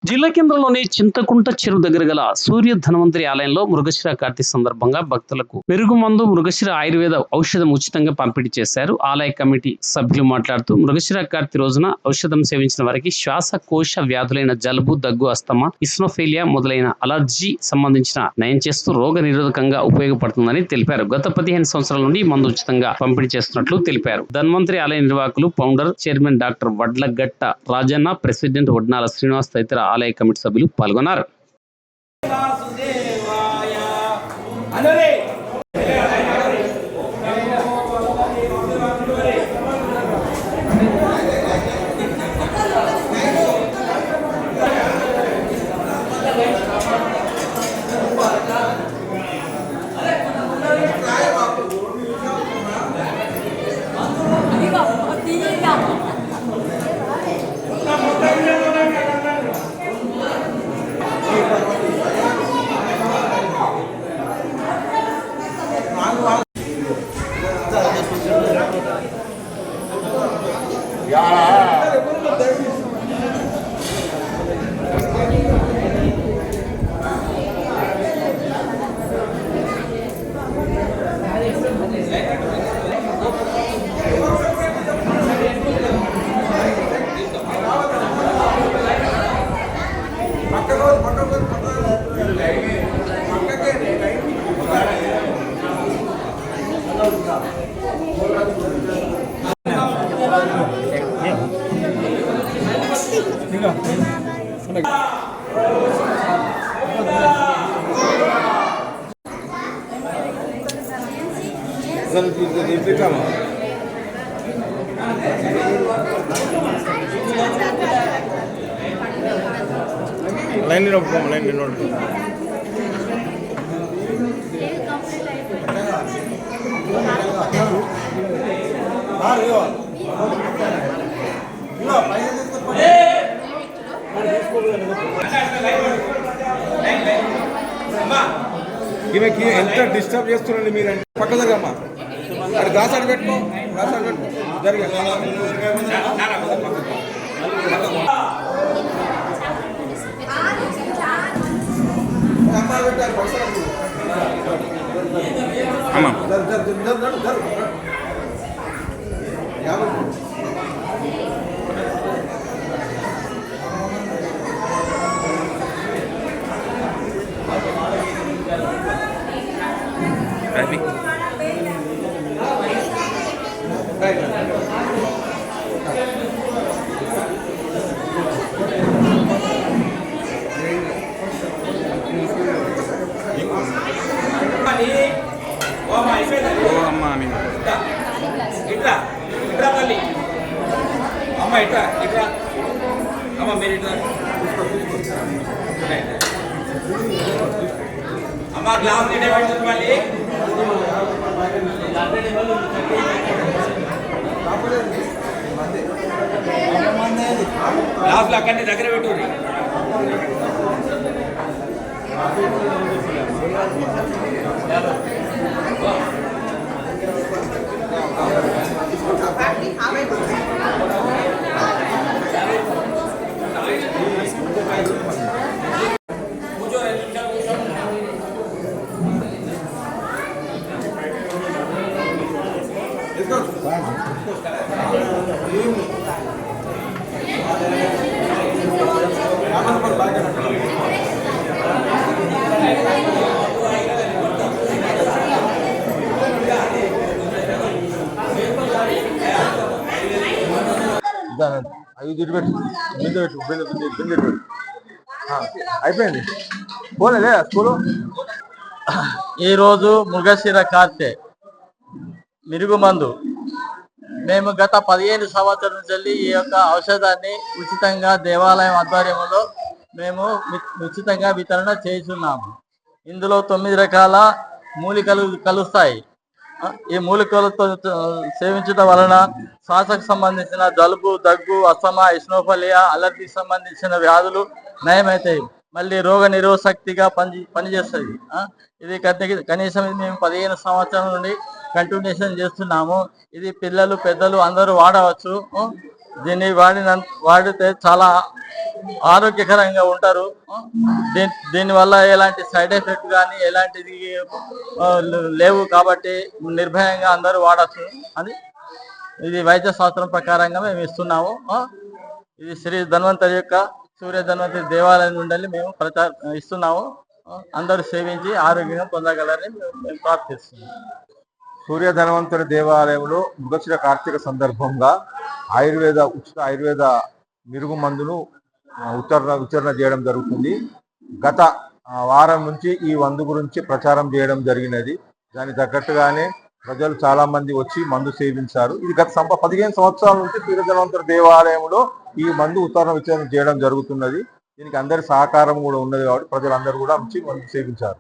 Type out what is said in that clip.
జిల్లా కేంద్రంలోని చింతకుంట చెరువు దగ్గర గల సూర్య ధన్వంతరి ఆలయంలో మృగశిర కార్తీ సందర్భంగా భక్తులకు పెరుగుమందు మృగశిర ఆయుర్వేద ఔషధం ఉచితంగా పంపిణీ చేశారు. ఆలయ కమిటీ సభ్యులు మాట్లాడుతూ మృగశిర కార్తీ రోజున ఔషధం సేవించిన వారికి శ్వాసకోశ వ్యాధులైన జలుబు, దగ్గు, అస్తమా, ఇస్నోఫీలియా మొదలైన అలర్జీ సంబంధించిన నయం చేస్తూ రోగ నిరోధకంగా ఉపయోగపడుతుందని తెలిపారు. గత 15 సంవత్సరాల నుండి మందు ఉచితంగా పంపిణీ చేస్తున్నట్లు తెలిపారు. ధన్వంతరి ఆలయ నిర్వాహకులు, founder, chairman doctor Vadlagatta Rajanna, president Vadnala Srinivas తదితర ఆలయ కమిటీ సభ్యులు పాల్గొన్నారు. లైన్ నోట్ ఈమెకి ఎంత డిస్టర్బ్ చేస్తున్నాండి మీరు అంటే పక్క జరగమ్మా అది గాసాడు పెట్టుకో జరిగా అమ్మా గ్లాస్ మళ్ళీ గ్లాసులు అక్కడిని దగ్గర పెట్టుర్రి. అయిపోయింది పోలే స్కూలు. ఈరోజు మృగశిర కార్తె మిరుగుమందు మేము గత 15 సంవత్సరాల నుంచి ఈ యొక్క ఔషధాన్ని ఉచితంగా దేవాలయం ఆధ్వర్యంలో మేము ఉచితంగా వితరణ చేస్తున్నాము. ఇందులో 9 రకాల మూలికలు కలుస్తాయి. ఈ మూలికలతో సేవించడం వలన శ్వాసకు సంబంధించిన జలుబు, దగ్గు, అస్తమా, ఇస్నోఫలియా, అలర్జీకి సంబంధించిన వ్యాధులు నయమవుతాయి. మళ్ళీ రోగ నిరోధశక్తిగా పనిచేస్తుంది. ఇది కనీసం మేము 15 సంవత్సరాల నుండి కంటిన్యూషన్ చేస్తున్నాము. ఇది పిల్లలు, పెద్దలు అందరూ వాడవచ్చు. దీన్ని వాడితే చాలా ఆరోగ్యకరంగా ఉంటారు. దీనివల్ల ఎలాంటి సైడ్ ఎఫెక్ట్ కానీ ఎలాంటిది లేవు కాబట్టి నిర్భయంగా అందరూ వాడచ్చు అని ఇది వైద్య శాస్త్రం ప్రకారంగా మేము ఇస్తున్నాము. ఇది శ్రీ ధన్వంతరి యొక్క సూర్య ధన్వంతరి దేవాలయం నుండి మేము ఇస్తున్నాము. అందరూ సేవించి ఆరోగ్యంగా పొందగలరని మేము ప్రార్థిస్తున్నాము. సూర్య ధన్వంతరి దేవాలయంలో మృగశిర కార్తీక సందర్భంగా ఉచిత ఆయుర్వేద మిరుగు మందును వితరణ చేయడం జరుగుతుంది. గత వారం నుంచి ఈ మందు గురించి ప్రచారం చేయడం జరిగినది. దానికి తగ్గట్టుగానే ప్రజలు చాలా మంది వచ్చి మందు సేవించారు. ఇది గత 15 సంవత్సరాల నుంచి సూర్య ధన్వంతరి దేవాలయంలో ఈ మందు వితరణ చేయడం జరుగుతున్నది. దీనికి అందరి సహకారం కూడా ఉన్నది కాబట్టి ప్రజలందరూ కూడా వచ్చి మందు సేవించారు.